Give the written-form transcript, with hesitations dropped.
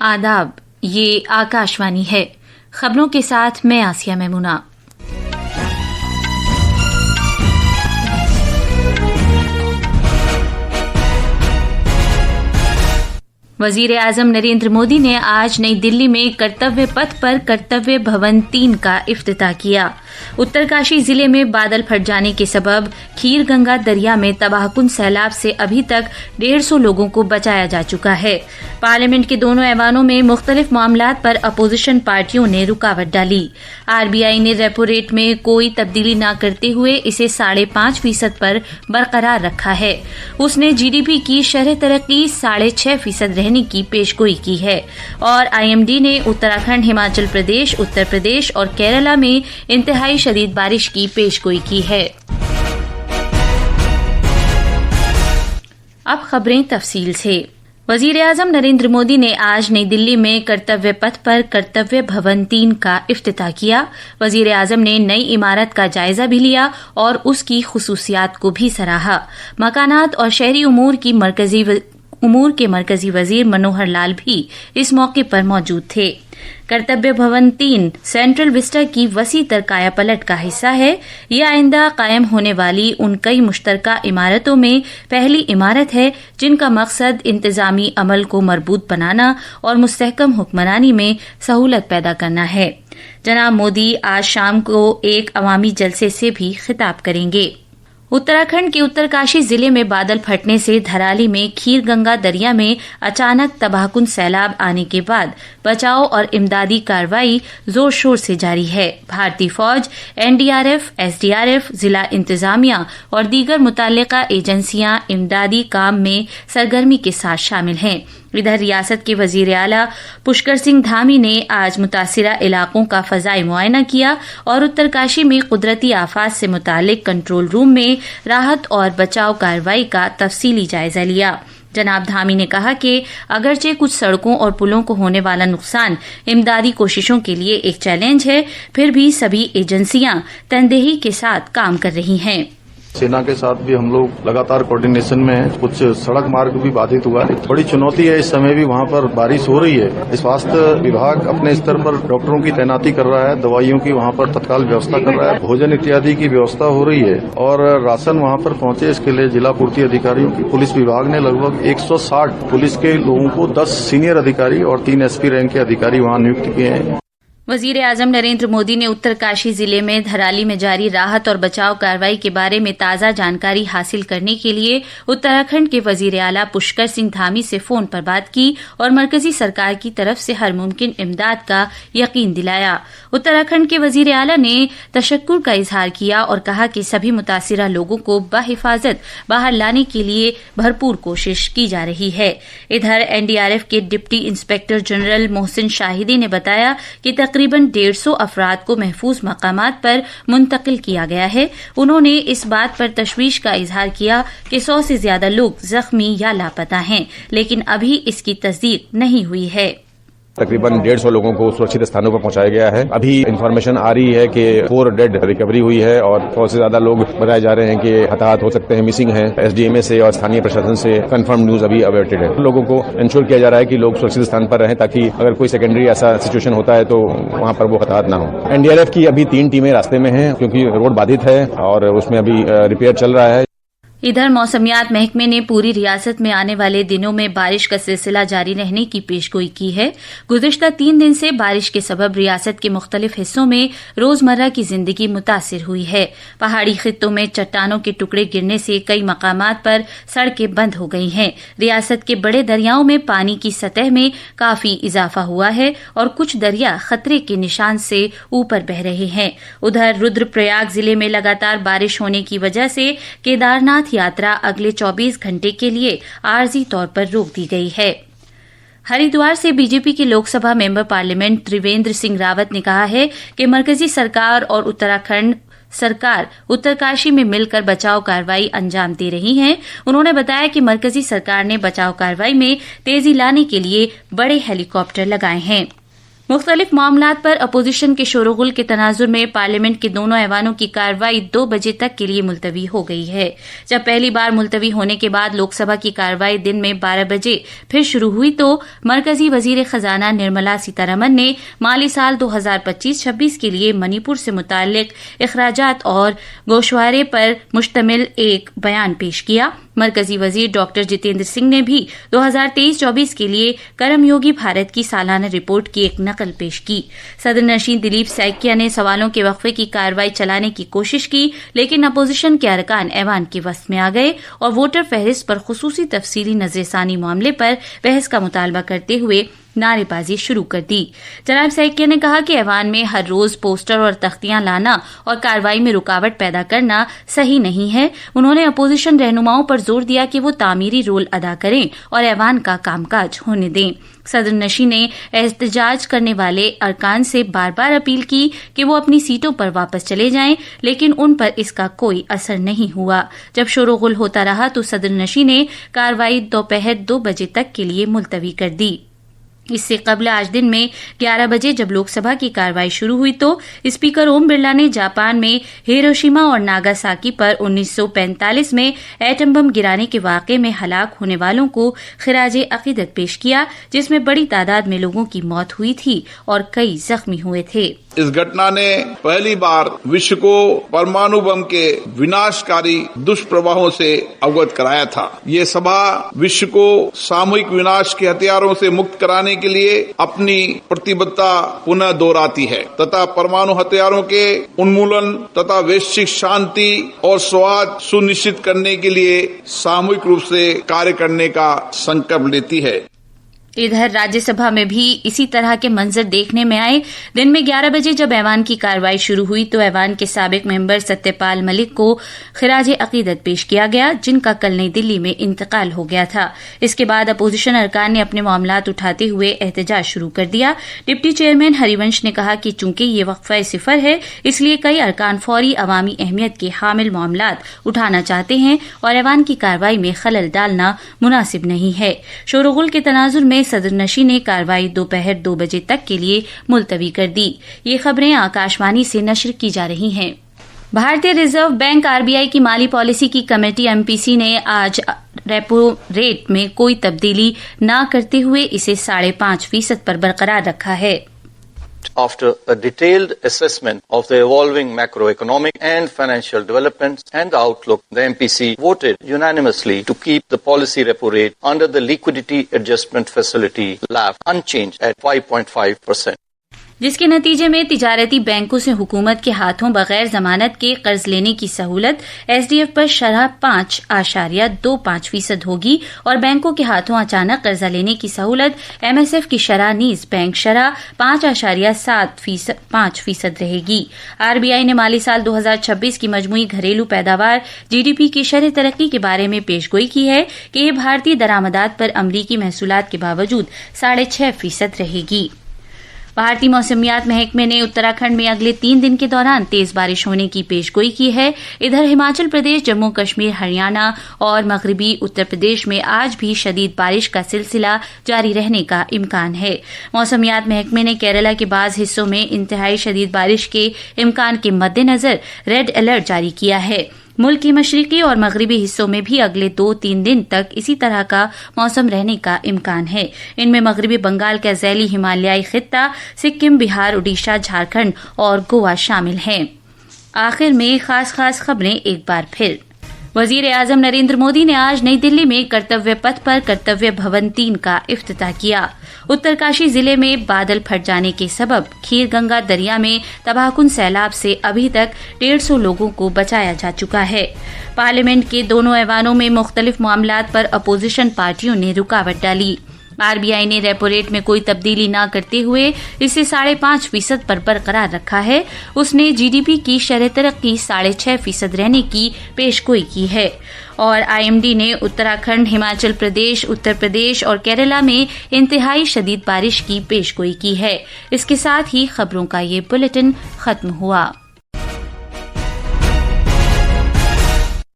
आदाब, ये आकाशवाणी है। खबरों के साथ मैं आसिया मैमूना। वजीर आजम नरेंद्र मोदी ने आज नई दिल्ली में कर्तव्य पथ पर कर्तव्य भवन 3 का इफ्तिताह किया। उत्तरकाशी जिले में बादल फट जाने के सबब खीर गंगा दरिया में तबाहकुन सैलाब से अभी तक 150 लोगों को बचाया जा चुका है। पार्लियामेंट के दोनों ऐवानों में मुख्तलिफ मामलात पर अपोजिशन पार्टियों ने रुकावट डाली। आरबीआई ने रेपो रेट में कोई तब्दीली न करते हुए इसे 5.5% पर बरकरार रखा है। उसने जीडीपी की शरह तरक्की 6.5% रहने की पेशगोई की है और आईएमडी ने उत्तराखंड, हिमाचल प्रदेश, उत्तर प्रदेश और केरला में इंतहाई शदीद बारिश की पेशगोई की है। अब खबरें तफसील से। वजीर आजम नरेंद्र मोदी ने आज नई दिल्ली में कर्तव्य पथ पर कर्तव्य भवन 3 का इफ्तिताह किया। वजीर आजम ने नई इमारत का जायजा भी लिया और उसकी खुसूसियात को भी सराहा। मकानात और शहरी उमूर के मरकजी वजीर मनोहर लाल भी इस मौके पर मौजूद थे। कर्तव्य भवन 3 सेंट्रल विस्टा की वसी तर काया पलट का हिस्सा है। यह आइंदा कायम होने वाली उन कई मुश्तरका इमारतों में पहली इमारत है जिनका मकसद इंतजामी अमल को मरबूत बनाना और मुस्तहकम हुक्मरानी में सहूलत पैदा करना है। जनाब मोदी आज शाम को एक अवामी जलसे से भी खिताब करेंगे। उत्तराखंड के उत्तरकाशी जिले में बादल फटने से धराली में खीर गंगा दरिया में अचानक तबाहकुन सैलाब आने के बाद बचाव और इमदादी कार्रवाई जोर शोर से जारी है। भारतीय फौज, एनडीआरएफ, एसडीआरएफ, जिला इंतजामिया और दीगर मुतल्लिका एजेंसियां इमदादी काम में सरगर्मी के साथ शामिल हैं। इधर रियासत के वजीर आला पुष्कर सिंह धामी ने आज मुतासिरा इलाकों का फजाई मुआयना किया और उत्तरकाशी में कुदरती आफात से मुतालिक कंट्रोल रूम में राहत और बचाव कार्रवाई का तफसीली जायजा लिया। जनाब धामी ने कहा कि अगरचे कुछ सड़कों और पुलों को होने वाला नुकसान इमदादी कोशिशों के लिए एक चैलेंज है, फिर भी सभी एजेंसियां तनदेही के साथ काम कर रही हैं। सेना के साथ भी हम लोग लगातार कोऑर्डिनेशन में हैं। कुछ सड़क मार्ग भी बाधित हुआ है। बड़ी चुनौती है, इस समय भी वहाँ पर बारिश हो रही है। स्वास्थ्य विभाग अपने स्तर पर डॉक्टरों की तैनाती कर रहा है, दवाइयों की वहाँ पर तत्काल व्यवस्था कर रहा है, भोजन इत्यादि की व्यवस्था हो रही है और राशन वहाँ पर पहुंचे इसके लिए जिला पूर्ति अधिकारियों की पुलिस विभाग ने लगभग 160 पुलिस के लोगों को 10 सीनियर अधिकारी और 3 एसपी रैंक के अधिकारी वहाँ नियुक्त किए हैं। वजीर आजम नरेंद्र मोदी ने उत्तरकाशी जिले में धराली में जारी राहत और बचाव कार्रवाई के बारे में ताज़ा जानकारी हासिल करने के लिए उत्तराखंड के वजीर आला पुष्कर सिंह धामी से फोन पर बात की और मरकजी सरकार की तरफ से हर मुमकिन इमदाद का यकीन दिलाया। उत्तराखंड के वजीर आला ने तशक्कुर का इजहार किया और कहा कि सभी मुतासिरा लोगों को बहिफाजत बाहर लाने के लिए भरपूर कोशिश की जा रही है। इधर एनडीआरएफ के deputy inspector general Mohsin Shahidi ने बताया कि तकरीबन 150 अफराद को महफूज मकामात पर मुंतकिल किया गया है। उन्होंने इस बात पर तशवीश का इजहार किया कि 100 से ज्यादा लोग जख्मी या लापता हैं, लेकिन अभी इसकी तस्दीक नहीं हुई है। तकरीबन 150 लोगों को सुरक्षित स्थानों पर पहुंचाया गया है। अभी इंफॉर्मेशन आ रही है कि 4 डेड रिकवरी हुई है और 100 से ज्यादा लोग बताए जा रहे हैं कि हताहत हो सकते हैं, मिसिंग हैं। एसडीएमए से और स्थानीय प्रशासन से कंफर्म न्यूज अभी अवेटेड है। लोगों को इंश्योर किया जा रहा है कि लोग सुरक्षित स्थान पर रहें ताकि अगर कोई सेकेंडरी ऐसा सिचुएशन होता है तो वहां पर वो हताहत न हो। एनडीआरएफ की अभी 3 टीमें रास्ते में हैं क्योंकि रोड बाधित है और उसमें अभी रिपेयर चल रहा है। इधर मौसमियात महकमे ने पूरी रियासत में आने वाले दिनों में बारिश का सिलसिला जारी रहने की पेशगोई की है। गुज़िश्ता 3 दिन से बारिश के सबब रियासत के मुख्तलिफ हिस्सों में रोजमर्रा की जिंदगी मुतासिर हुई है। पहाड़ी खित्तों में चट्टानों के टुकड़े गिरने से कई मकामात पर सड़कें बंद हो गई हैं। रियासत के बड़े दरियाओं में पानी की सतह में काफी इजाफा हुआ है और कुछ दरिया खतरे के निशान से ऊपर बह रहे हैं। उधर रुद्रप्रयाग जिले में लगातार बारिश होने की वजह से केदारनाथ यात्रा अगले 24 घंटे के लिए आर्जी तौर पर रोक दी गई है। हरिद्वार से बीजेपी के लोकसभा मेंबर पार्लियामेंट त्रिवेंद्र सिंह रावत ने कहा है कि मरकजी सरकार और उत्तराखंड सरकार उत्तरकाशी में मिलकर बचाव कार्रवाई अंजाम दे रही है। उन्होंने बताया कि मरकजी सरकार ने बचाव कार्रवाई में तेजी लाने के लिए बड़े हेलीकॉप्टर लगाए हैं। مختلف معاملات پر اپوزیشن کے شور و غل کے تناظر میں پارلیمنٹ کے دونوں ایوانوں کی کارروائی 2 بجے تک کے لیے ملتوی ہو گئی ہے. جب پہلی بار ملتوی ہونے کے بعد لوک سبھا کی کارروائی دن میں 12 بجے پھر شروع ہوئی تو مرکزی وزیر خزانہ نرملا سیتارمن نے مالی سال 2025-26 کے لیے منی پور سے متعلق اخراجات اور گوشوارے پر مشتمل ایک بیان پیش کیا. مرکزی وزیر ڈاکٹر جتیندر سنگھ نے بھی 2023-24 کے لیے کرم یوگی بھارت کی سالانہ رپورٹ کی ایک نقل پیش کی. صدر نشین دلیپ سائکیا نے سوالوں کے وقفے کی کارروائی چلانے کی کوشش کی، لیکن اپوزیشن کے ارکان ایوان کے وسط میں آ گئے اور ووٹر فہرست پر خصوصی تفصیلی نظر ثانی معاملے پر بحث کا مطالبہ کرتے ہوئے نعرے بازی شروع کر دی. جناب سائکیا نے کہا کہ ایوان میں ہر روز پوسٹر اور تختیاں لانا اور کارروائی میں رکاوٹ پیدا کرنا صحیح نہیں ہے. انہوں نے اپوزیشن رہنماؤں پر زور دیا کہ وہ تعمیری رول ادا کریں اور ایوان کا کام کاج ہونے دیں. صدر نشین نے احتجاج کرنے والے ارکان سے بار بار اپیل کی کہ وہ اپنی سیٹوں پر واپس چلے جائیں، لیکن ان پر اس کا کوئی اثر نہیں ہوا. جب شور و غل ہوتا رہا تو صدر نشین نے کارروائی دوپہر 2 بجے تک کے لیے ملتوی کر دی. اس سے قبل آج دن میں 11 بجے جب لوک سبھا کی کارروائی شروع ہوئی تو اسپیکر اوم برلا نے جاپان میں ہیروشیما اور ناگاساکی پر 1945 میں ایٹم بم گرانے کے واقعے میں ہلاک ہونے والوں کو خراج عقیدت پیش کیا، جس میں بڑی تعداد میں لوگوں کی موت ہوئی تھی اور کئی زخمی ہوئے تھے. اس گھٹنا نے پہلی بار وشو کو پرمانو بم کے وناشکاری دشپربھاؤں سے اوگت کرایا تھا. یہ سبھا وشو کو ساموہک وناش کے ہتھیاروں سے مکت کرانے کے لیے اپنی پرتیبدھتا پنہ دہراتی ہے تथा پرمانو ہتھیاروں کے انمولن تथा ویشوک شانتی اور سواد سنشچت کرنے کے لیے ساموہک روپ سے کاریہ کرنے کا سنکلپ لیتی ہے. ادھر راجیہ سبھا میں بھی اسی طرح کے منظر دیکھنے میں آئے. دن میں 11 بجے جب ایوان کی کارروائی شروع ہوئی تو ایوان کے سابق ممبر ستیہ پال ملک کو خراج عقیدت پیش کیا گیا، جن کا کل نئی دلی میں انتقال ہو گیا تھا. اس کے بعد اپوزیشن ارکان نے اپنے معاملات اٹھاتے ہوئے احتجاج شروع کر دیا. ڈپٹی چیئرمین ہری ونش نے کہا کہ چونکہ یہ وقفہ صفر ہے اس لیے کئی ارکان فوری عوامی اہمیت کے حامل معاملات اٹھانا چاہتے ہیں اور ایوان کی کارروائی میں خلل ڈالنا مناسب نہیں ہے. شور و غل کے تناظر میں صدر نشین نے کارروائی دوپہر 2 بجے تک کے لیے ملتوی کر دی. یہ خبریں آکاشوانی سے نشر کی جا رہی ہیں. بھارتی ریزرو بینک RBI کی مالی پالیسی کی کمیٹی MPC نے آج ریپو ریٹ میں کوئی تبدیلی نہ کرتے ہوئے اسے 5.5% پر برقرار رکھا ہے. After a detailed assessment of the evolving macroeconomic and financial developments and the outlook, the MPC voted unanimously to keep the policy repo rate under the Liquidity Adjustment Facility (LAF) unchanged at 5.5%. جس کے نتیجے میں تجارتی بینکوں سے حکومت کے ہاتھوں بغیر ضمانت کے قرض لینے کی سہولت SDF پر شرح 5.25% ہوگی اور بینکوں کے ہاتھوں اچانک قرضہ لینے کی سہولت MSF کی شرح نیز بینک شرح 5.75% رہے گی. RBI نے مالی سال 2026 کی مجموعی گھریلو پیداوار GDP کی شرح ترقی کے بارے میں پیشگوئی کی ہے کہ یہ بھارتی درآمدات پر امریکی محصولات کے باوجود 6.5% رہے گی. بھارتی موسمیات محکمے نے اتراکھنڈ میں اگلے 3 دن کے دوران تیز بارش ہونے کی پیشگوئی کی ہے. ادھر ہماچل پردیش، جموں کشمیر، ہریانہ اور مغربی اتر پردیش میں آج بھی شدید بارش کا سلسلہ جاری رہنے کا امکان ہے. موسمیات محکمے نے کیرلا کے بعض حصوں میں انتہائی شدید بارش کے امکان کے مد نظر ریڈ الرٹ جاری کیا ہے. ملک کے مشرقی اور مغربی حصوں میں بھی اگلے 2-3 دن تک اسی طرح کا موسم رہنے کا امکان ہے. ان میں مغربی بنگال کا ذیلی ہمالیائی خطہ، سکم، بہار، اڈیشہ، جھارکھنڈ اور گوا شامل ہیں. آخر میں خاص خبریں ایک بار پھر. وزیر اعظم نریندر مودی نے آج نئی دلی میں کرتویہ پتھ پر کرتویہ بھون 3 کا افتتاح کیا. اترکاشی ضلع میں بادل پھٹ جانے کے سبب کھیر گنگا دریا میں تباہ کن سیلاب سے ابھی تک 150 لوگوں کو بچایا جا چکا ہے. پارلیمنٹ کے دونوں ایوانوں میں مختلف معاملات پر اپوزیشن پارٹیوں نے رکاوٹ ڈالی. RBI نے ریپو ریٹ میں کوئی تبدیلی نہ کرتے ہوئے اسے 5.5% پر برقرار رکھا ہے. اس نے GDP کی شرح ترقی 6.5% رہنے کی پیشگوئی کی ہے. اور IMD نے اتراکھنڈ، ہماچل پردیش، اتر پردیش اور کیرلا میں انتہائی شدید بارش کی پیشگوئی کی ہے. اس کے ساتھ ہی خبروں کا یہ بلیٹن ختم ہوا.